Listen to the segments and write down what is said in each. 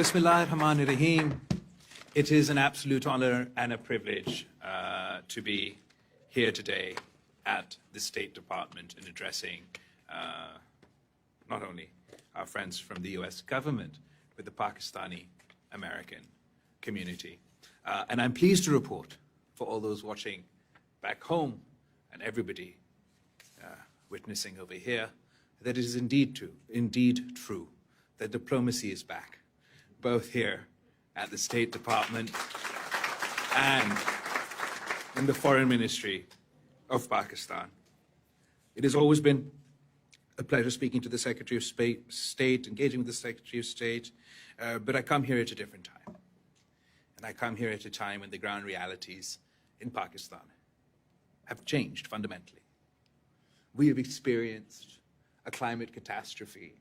Bismillahir-Rahmanir-Rahim. It is an absolute honor and a privilege to be here today at the State Department and addressing not only our friends from the US government, but the Pakistani American community. And I'm pleased to report for all those watching back home and everybody witnessing over here that it is indeed true that diplomacy is back, both here at the State Department and in the Foreign Ministry of Pakistan. It has always been a pleasure speaking to the Secretary of State, engaging with the Secretary of State, but I come here at a different time. And I come here at a time when the ground realities in Pakistan have changed fundamentally. We have experienced a climate catastrophe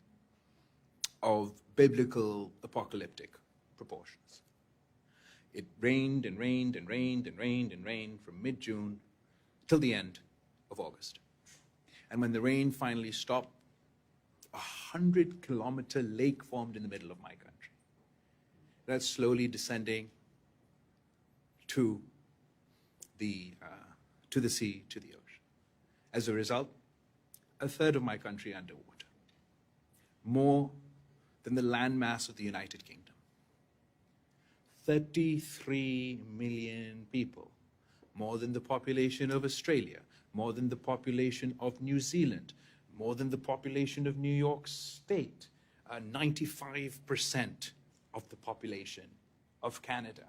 of biblical apocalyptic proportions. It rained and rained and rained and rained and rained from mid-June till the end of August. And when the rain finally stopped, a 100-kilometer lake formed in the middle of my country. That's slowly descending to the sea, to the ocean. As a result, a third of my country underwater. More than the landmass of the United Kingdom. 33 million people, more than the population of Australia, more than the population of New Zealand, more than the population of New York State, 95% of the population of Canada.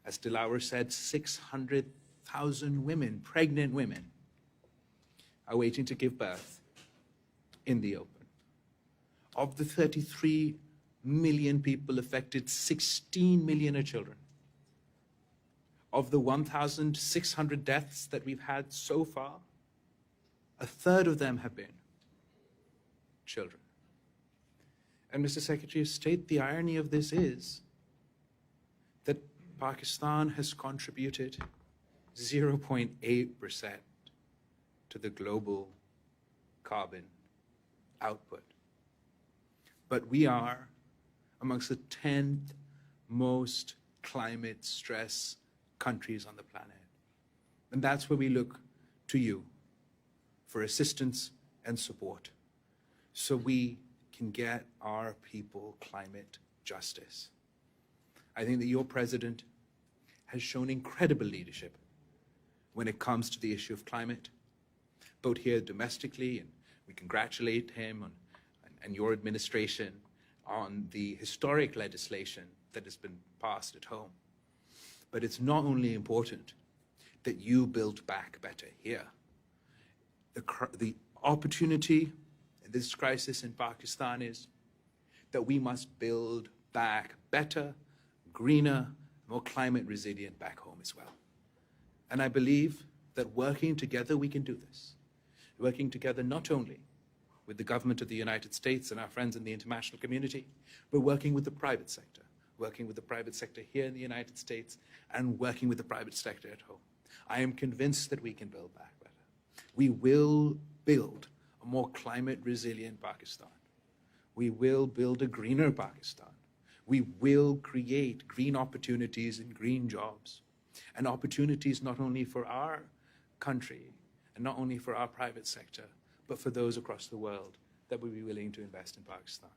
As Bilawal said, 600,000 women, pregnant women, are waiting to give birth in the open. Of the 33 million people affected, 16 million are children. Of the 1,600 deaths that we've had so far, a third of them have been children. And Mr. Secretary of State, the irony of this is that Pakistan has contributed 0.8% to the global carbon output. But we are amongst the 10th most climate stress countries on the planet. And that's where we look to you for assistance and support so we can get our people climate justice. I think that your president has shown incredible leadership when it comes to the issue of climate, both here domestically, and we congratulate him and your administration on the historic legislation that has been passed at home. But it's not only important that you build back better here. The opportunity in this crisis in Pakistan is that we must build back better, greener, more climate resilient back home as well. And I believe that working together we can do this. Working together not only with the government of the United States and our friends in the international community, but working with the private sector here in the United States and working with the private sector at home. I am convinced that we can build back better. We will build a more climate resilient Pakistan. We will build a greener Pakistan. We will create green opportunities and green jobs and opportunities not only for our country and not only for our private sector, but for those across the world that would be willing to invest in Pakistan.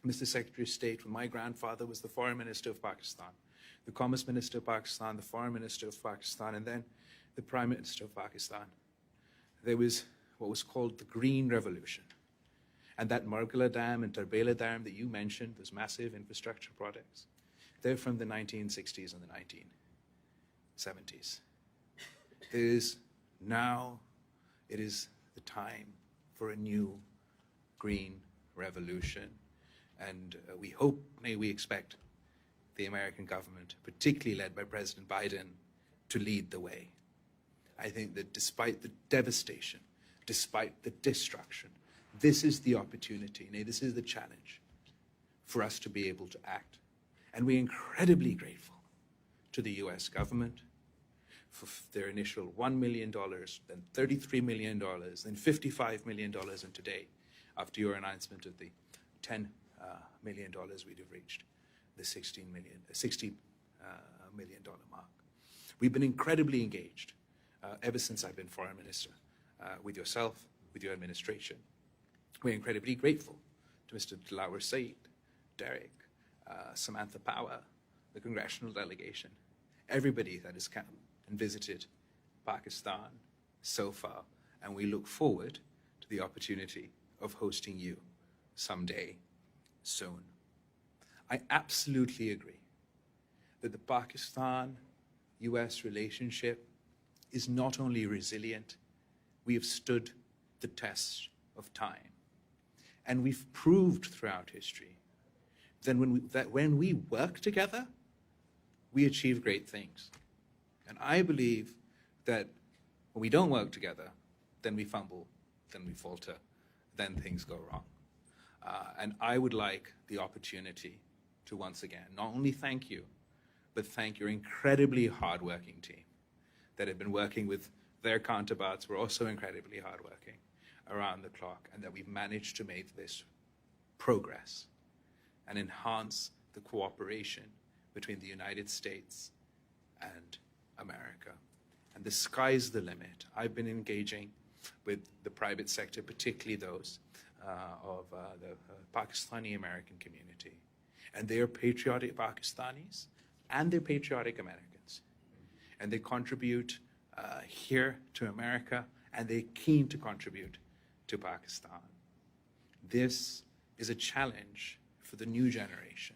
Mr. Secretary of State, when my grandfather was the Foreign Minister of Pakistan, the Commerce Minister of Pakistan, the Foreign Minister of Pakistan, and then the Prime Minister of Pakistan, there was what was called the Green Revolution. And that Margala Dam and Tarbela Dam that you mentioned, those massive infrastructure projects, they're from the 1960s and the 1970s. Now it is the time for a new green revolution. And we hope, we expect the American government, particularly led by President Biden, to lead the way. I think that despite the devastation, despite the destruction, this is the opportunity, this is the challenge for us to be able to act. And we're incredibly grateful to the US government for their initial $1 million, then $33 million, then $55 million, and today, after your announcement of the $10 million we'd have reached the $60 million mark. We've been incredibly engaged ever since I've been foreign minister with yourself, with your administration. We're incredibly grateful to Mr. Bilawal Said, Derek, Samantha Power, the congressional delegation, everybody that has come and visited Pakistan so far, and we look forward to the opportunity of hosting you someday soon. I absolutely agree that the Pakistan-US relationship is not only resilient, we have stood the test of time. And we've proved throughout history that when we work together, we achieve great things. And I believe that when we don't work together, then we fumble, then we falter, then things go wrong. And I would like the opportunity to once again not only thank you, but thank your incredibly hardworking team that have been working with their counterparts. We're also incredibly hardworking around the clock, and that we've managed to make this progress and enhance the cooperation between the United States and America. And the sky's the limit. I've been engaging with the private sector, particularly those of the Pakistani-American community. And they are patriotic Pakistanis, and they're patriotic Americans. And they contribute here to America, and they're keen to contribute to Pakistan. This is a challenge for the new generation.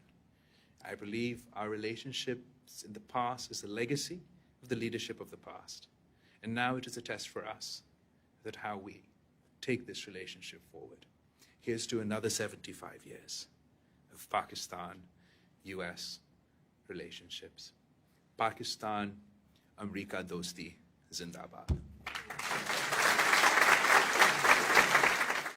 I believe our relationships in the past is a legacy of the leadership of the past. And now it is a test for us that how we take this relationship forward. Here's to another 75 years of Pakistan-US relationships. Pakistan, Amrika Dosti, Zindabad.